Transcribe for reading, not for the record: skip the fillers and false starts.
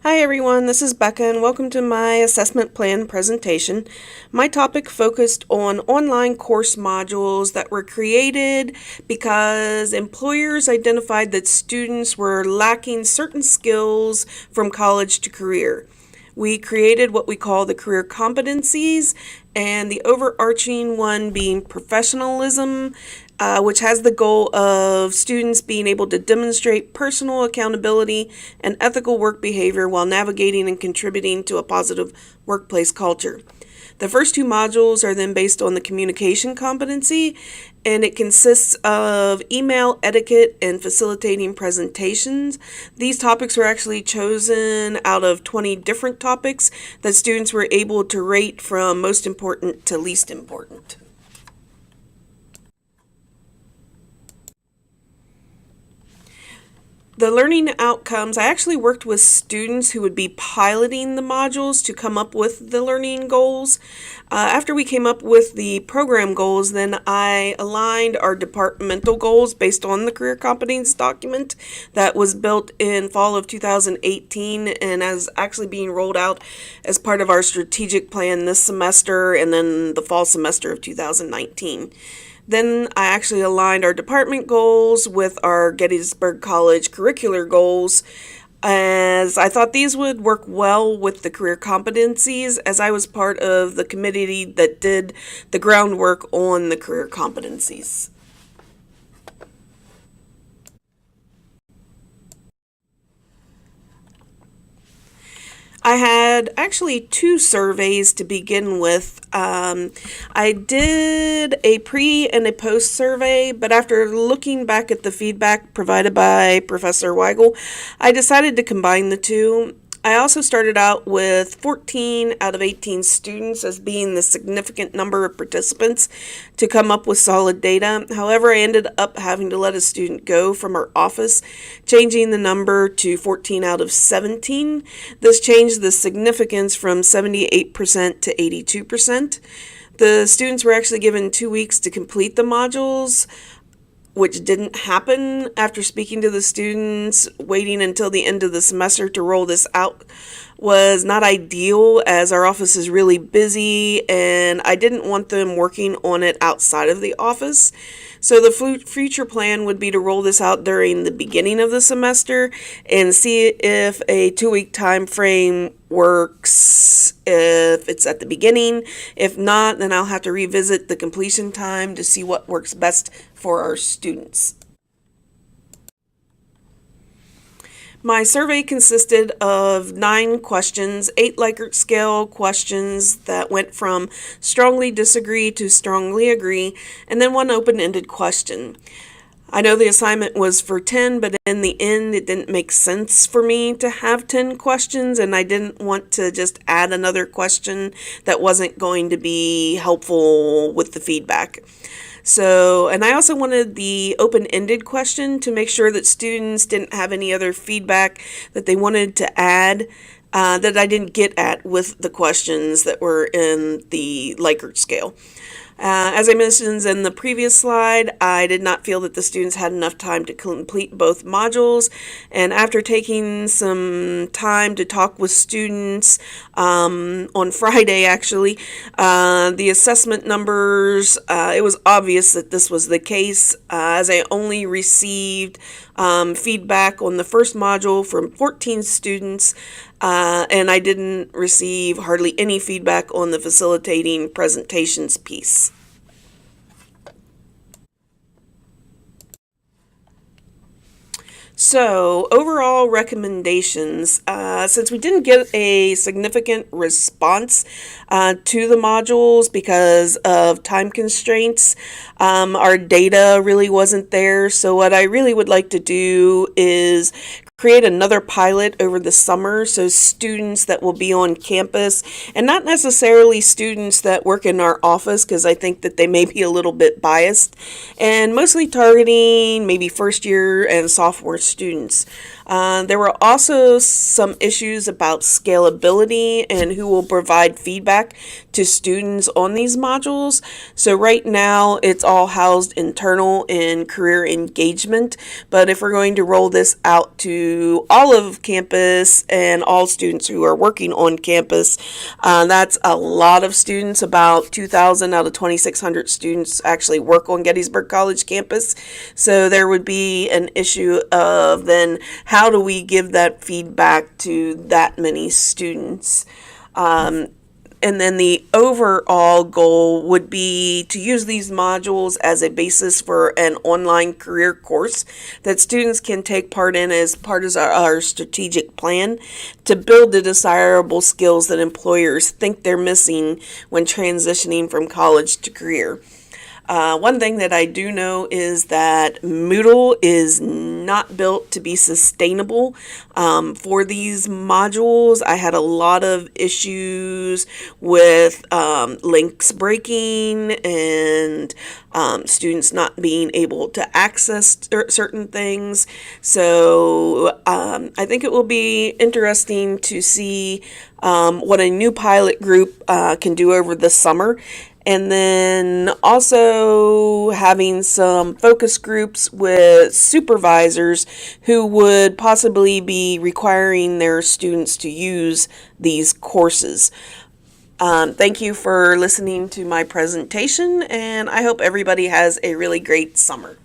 Hi everyone, this is Becca and welcome to my assessment plan presentation. My topic focused on online course modules that were created because employers identified that students were lacking certain skills from college to career. We created what we call the career competencies, and the overarching one being professionalism, which has the goal of students being able to demonstrate personal accountability and ethical work behavior while navigating and contributing to a positive workplace culture. The first two modules are then based on the communication competency, and it consists of email etiquette and facilitating presentations. These topics were actually chosen out of 20 different topics that students were able to rate from most important to least important. The learning outcomes, I actually worked with students who would be piloting the modules to come up with the learning goals. After we came up with the program goals, then I aligned our departmental goals based on the career competence document that was built in fall of 2018 and is actually being rolled out as part of our strategic plan this semester and then the fall semester of 2019. Then I actually aligned our department goals with our Gettysburg College curricular goals, as I thought these would work well with the career competencies, as I was part of the committee that did the groundwork on the career competencies. I had actually two surveys to begin with. I did a pre and a post survey, but after looking back at the feedback provided by Professor Weigel, I decided to combine the two. I also started out with 14 out of 18 students as being the significant number of participants to come up with solid data. However, I ended up having to let a student go from our office, changing the number to 14 out of 17. This changed the significance from 78% to 82%. The students were actually given 2 weeks to complete the modules, which didn't happen. After speaking to the students. Waiting until the end of the semester to roll this out was not ideal, as our office is really busy and I didn't want them working on it outside of the office. So the future plan would be to roll this out during the beginning of the semester and see if a 2-week time frame works if it's at the beginning. If not, then I'll have to revisit the completion time to see what works best for our students. My survey consisted of 9 questions, 8 Likert scale questions that went from strongly disagree to strongly agree, and then 1 open-ended question. I know the assignment was for 10, but in the end it didn't make sense for me to have 10 questions, and I didn't want to just add another question that wasn't going to be helpful with the feedback. So, and I also wanted the open-ended question to make sure that students didn't have any other feedback that they wanted to add that I didn't get at with the questions that were in the Likert scale. As I mentioned in the previous slide, I did not feel that the students had enough time to complete both modules, and after taking some time to talk with students on Friday actually, the assessment numbers, it was obvious that this was the case, as I only received feedback on the first module from 14 students, and I didn't receive hardly any feedback on the facilitating presentations piece. So, overall recommendations, since we didn't get a significant response to the modules because of time constraints, our data really wasn't there. So what I really would like to do is create another pilot over the summer, so students that will be on campus, and not necessarily students that work in our office, because I think that they may be a little bit biased, and mostly targeting maybe first year and sophomore students. There were also some issues about scalability and who will provide feedback to students on these modules. So right now it's all housed internal in career engagement, but if we're going to roll this out to all of campus and all students who are working on campus, that's a lot of students. About 2,000 out of 2,600 students actually work on Gettysburg College campus. So there would be an issue of then how do we give that feedback to that many students? And then the overall goal would be to use these modules as a basis for an online career course that students can take part in as part of our strategic plan to build the desirable skills that employers think they're missing when transitioning from college to career. One thing that I do know is that Moodle is not built to be sustainable for these modules. I had a lot of issues with links breaking and students not being able to access certain things. So I think it will be interesting to see what a new pilot group can do over the summer. And then also having some focus groups with supervisors who would possibly be requiring their students to use these courses. Thank you for listening to my presentation, and I hope everybody has a really great summer.